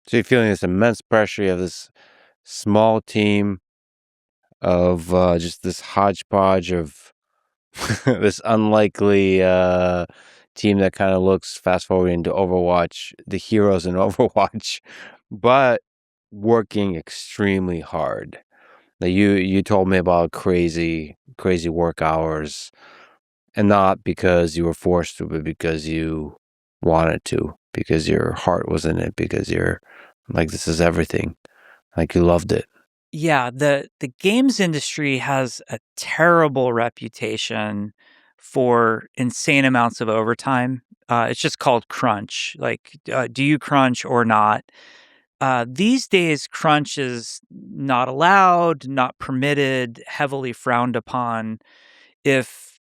So you're feeling this immense pressure. You have this small team of just this hodgepodge of this unlikely team that kind of looks fast forward into Overwatch, the heroes in Overwatch, but working extremely hard. Now, you told me about crazy work hours, and not because you were forced to, but because you wanted to, because your heart was in it, because you're like, this is everything. Like, you loved it. Yeah, the games industry has a terrible reputation for insane amounts of overtime. It's just called crunch. Like, do you crunch or not? These days, crunch is not allowed, not permitted, heavily frowned upon. If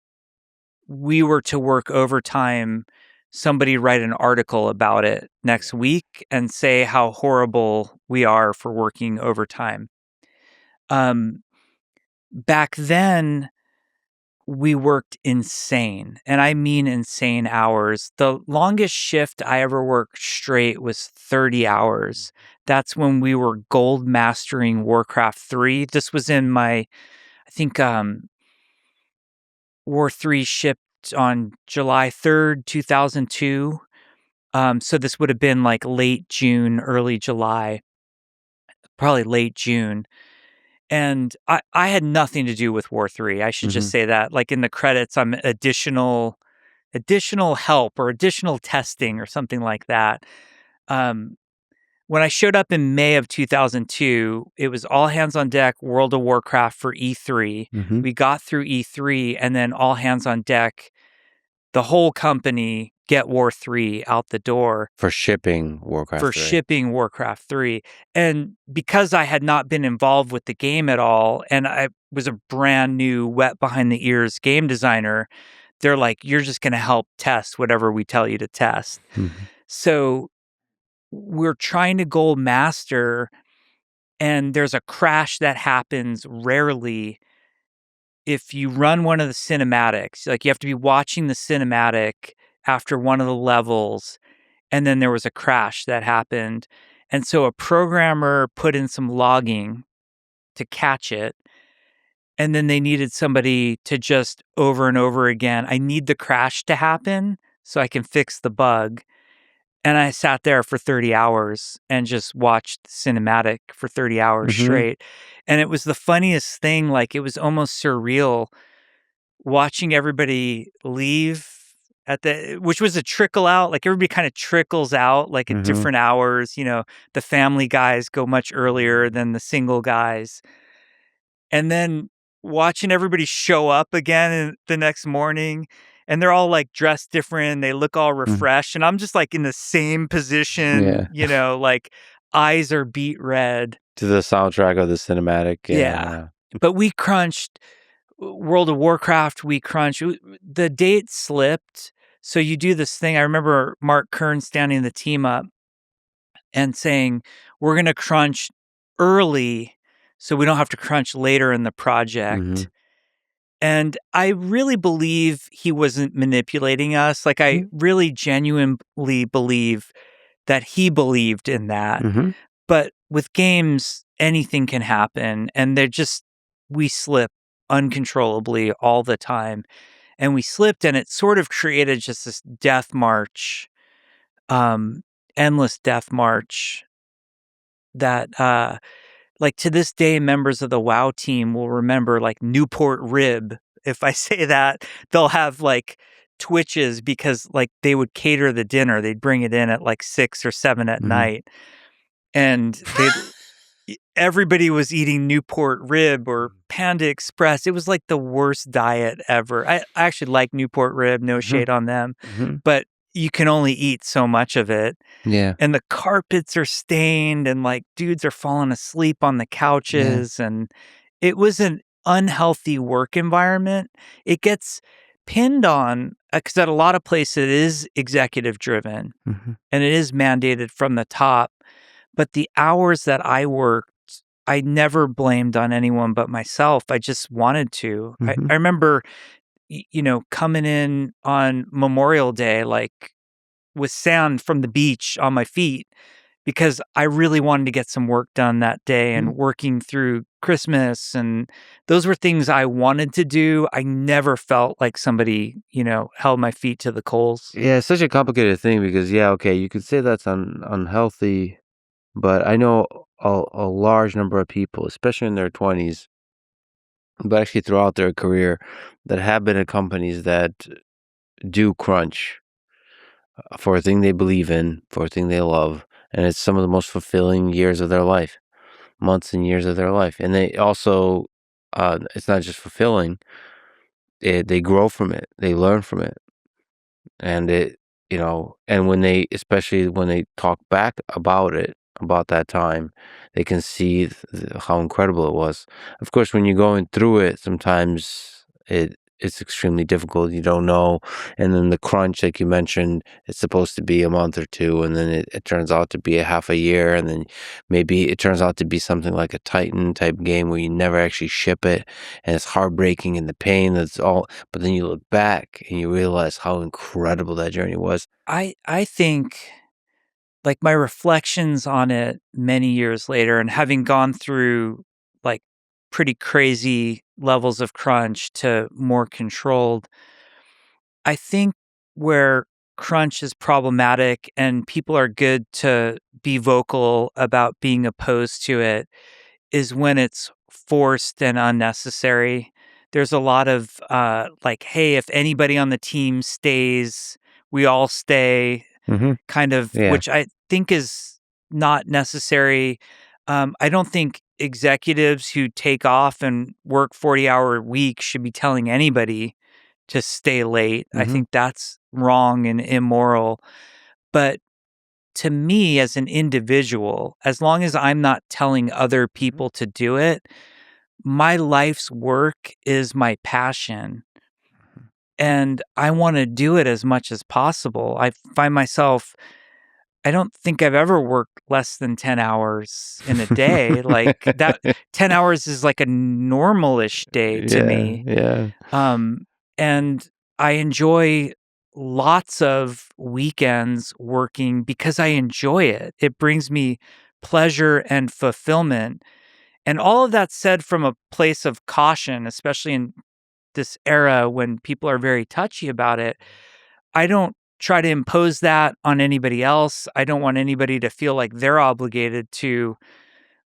we were to work overtime, somebody write an article about it next week and say how horrible we are for working overtime. Back then, we worked insane, and I mean insane hours. The longest shift I ever worked straight was 30 hours. That's when we were gold mastering Warcraft 3. This was in I think War 3 shipped on July 3rd, 2002. So this would have been like late June, early July, probably late June. And I had nothing to do with War 3. I should just say that. Like in the credits, I'm additional help or additional testing or something like that. When I showed up in May of 2002, it was all hands on deck, World of Warcraft for E3. We got through E3 and then all hands on deck, the whole company, get War 3 out the door. For shipping Warcraft 3. And because I had not been involved with the game at all, and I was a brand new, wet behind the ears game designer, they're like, you're just going to help test whatever we tell you to test. So we're trying to gold master, and there's a crash that happens rarely. If you run one of the cinematics, like you have to be watching the cinematic after one of the levels, and then there was a crash that happened. And so a programmer put in some logging to catch it, and then they needed somebody to just over and over again, I need the crash to happen so I can fix the bug. And I sat there for 30 hours and just watched the cinematic for 30 hours straight. And it was the funniest thing. Like, it was almost surreal watching everybody leave which was a trickle out. Like, everybody kind of trickles out, like at different hours. You know, the family guys go much earlier than the single guys. And then watching everybody show up again the next morning, and they're all like dressed different. They look all refreshed. And I'm just like in the same position, you know, like eyes are beet red. To the soundtrack of the cinematic. Yeah. But we crunched World of Warcraft. The date slipped. So you do this thing. I remember Mark Kern standing the team up and saying, we're going to crunch early so we don't have to crunch later in the project. And I really believe he wasn't manipulating us. Like, I really genuinely believe that he believed in that. But with games, anything can happen. And we slip uncontrollably all the time. And we slipped, and it sort of created just this death march, endless death march that, like, to this day, members of the WoW team will remember, like, Newport Rib. If I say that, they'll have, like, twitches because, like, they would cater the dinner. They'd bring it in at, like, 6 or 7 at night. And everybody was eating Newport Rib or Panda Express. It was, like, the worst diet ever. I actually like Newport Rib, no shade on them. But you can only eat so much of it. Yeah. And the carpets are stained, and like dudes are falling asleep on the couches. And it was an unhealthy work environment. It gets pinned on because at a lot of places it is executive driven and it is mandated from the top. But the hours that I worked, I never blamed on anyone but myself. I just wanted to. I remember, you know, coming in on Memorial Day, like with sand from the beach on my feet, because I really wanted to get some work done that day Mhm. and working through Christmas, and those were things I wanted to do. I never felt like somebody, held my feet to the coals. Yeah, it's such a complicated thing because, yeah, okay, you could say that's unhealthy, but I know a large number of people, especially in their 20s, but actually throughout their career, that have been at companies that do crunch for a thing they believe in, for a thing they love, and it's some of the most fulfilling years of their life, months and years of their life. And they also, it's not just fulfilling, they grow from it, they learn from it. And and when they, especially when they talk back about it, about that time, they can see how incredible it was. Of course, when you're going through it, sometimes it's extremely difficult. You don't know. And then the crunch, like you mentioned, it's supposed to be a month or two, and then it turns out to be a half a year, and then maybe it turns out to be something like a Titan type game where you never actually ship it, and it's heartbreaking and the pain that's all, but then you look back and you realize how incredible that journey was. I think, like, my reflections on it many years later and having gone through, like, pretty crazy levels of crunch to more controlled, I think where crunch is problematic and people are good to be vocal about being opposed to it is when it's forced and unnecessary. There's a lot of, like, "Hey, if anybody on the team stays, we all stay," Mhm. kind of, Yeah. which I think is not necessary. I don't think executives who take off and work 40-hour weeks should be telling anybody to stay late. I Mhm. think that's wrong and immoral. But to me as an individual, as long as I'm not telling other Mhm. people to do it, my life's work is my passion and I want to do it as much as possible. I find myself, I don't think I've ever worked less than 10 hours in a day. Like that 10 hours is like a normalish day to Yeah, me. yeah. Um, and I enjoy lots of weekends working because I enjoy it. It brings me pleasure and fulfillment. And all of that said from a place of caution, especially in this era when people are very touchy about it. I don't try to impose that on anybody else. I don't want anybody to feel like they're obligated to,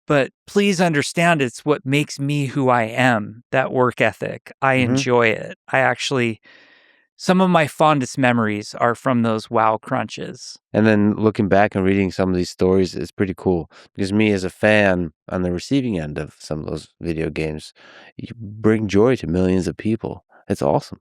but please understand it's what makes me who I am, that work ethic. I Mhm. enjoy it. I actually, some of my fondest memories are from those wow crunches. And then looking back and reading some of these stories is pretty cool because me as a fan on the receiving end of some of those video games, you bring joy to millions of people. It's awesome.